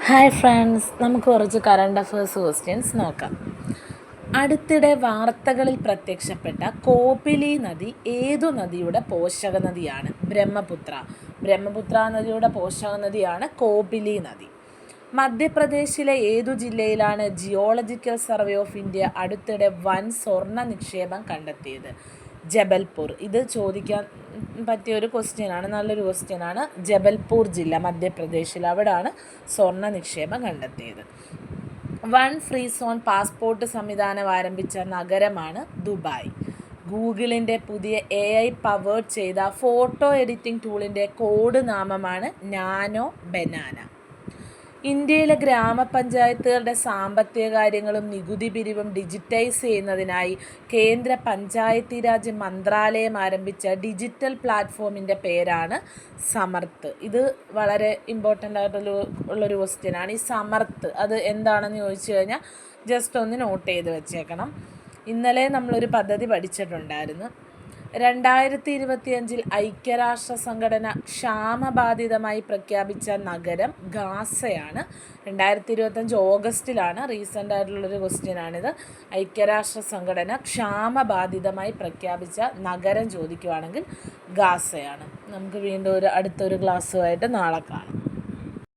Hi friends, നമുക്ക് കുറച്ച് current affairs questions നോക്കാം. അടുത്തിടെ വാർത്തകളിൽ പ്രത്യക്ഷപ്പെട്ട കോപിലി നദി ഏതു നദിയുടെ പോഷക നദിയാണ്? ബ്രഹ്മപുത്ര നദിയുടെ പോഷക നദിയാണ് കോപിലി നദി. മധ്യപ്രദേശിലെ ഏതു ജില്ലയിലാണ് ജിയോളജിക്കൽ സർവേ ഓഫ് ഇന്ത്യ അടുത്തിടെ വൻ സ്വർണ്ണ നിക്ഷേപം കണ്ടെത്തിയത്? ജബൽപൂർ. ഇത് ചോദിക്കാൻ പറ്റിയൊരു ക്വസ്റ്റ്യനാണ്, നല്ലൊരു ക്വസ്റ്റ്യനാണ്. ജബൽപൂർ ജില്ല മധ്യപ്രദേശിൽ, അവിടെയാണ് സ്വർണ്ണ നിക്ഷേപം കണ്ടെത്തിയത്. വൺ ഫ്രീ സോൺ പാസ്പോർട്ട് സംവിധാനം ആരംഭിച്ച നഗരമാണ് ദുബായ്. ഗൂഗിളിൻ്റെ പുതിയ AI പവേർഡ് ചെയ്ത ഫോട്ടോ എഡിറ്റിംഗ് ടൂളിൻ്റെ കോഡ് നാമമാണ് നാനോ ബനാന. ഇന്ത്യയിലെ ഗ്രാമപഞ്ചായത്തുകളുടെ സാമ്പത്തിക കാര്യങ്ങളും നികുതി പിരിവും ഡിജിറ്റൈസ് ചെയ്യുന്നതിനായി കേന്ദ്ര പഞ്ചായത്തി രാജ് മന്ത്രാലയം ആരംഭിച്ച ഡിജിറ്റൽ പ്ലാറ്റ്ഫോമിൻ്റെ പേരാണ് സമർത്ത്. ഇത് വളരെ ഇമ്പോർട്ടൻ്റ് ആയിട്ടുള്ളൊരു ക്വസ്റ്റ്യനാണ്. ഈ സമർത്ത് അത് എന്താണെന്ന് ചോദിച്ചു കഴിഞ്ഞാൽ ജസ്റ്റ് ഒന്ന് നോട്ട് ചെയ്ത് വെച്ചേക്കണം. ഇന്നലെ നമ്മളൊരു പദ്ധതി പഠിച്ചിട്ടുണ്ടായിരുന്നു. 2025 ഐക്യരാഷ്ട്ര സംഘടന ക്ഷാമബാധിതമായി പ്രഖ്യാപിച്ച നഗരം ഗാസയാണ്. 2025 ഓഗസ്റ്റിലാണ്. റീസെൻ്റ് ആയിട്ടുള്ളൊരു ക്വസ്റ്റ്യനാണിത്. ഐക്യരാഷ്ട്ര സംഘടന ക്ഷാമബാധിതമായി പ്രഖ്യാപിച്ച നഗരം ചോദിക്കുവാണെങ്കിൽ ഗാസയാണ്. നമുക്ക് വീണ്ടും അടുത്തൊരു ക്ലാസ്സുമായിട്ട് നാളെ കാണാം.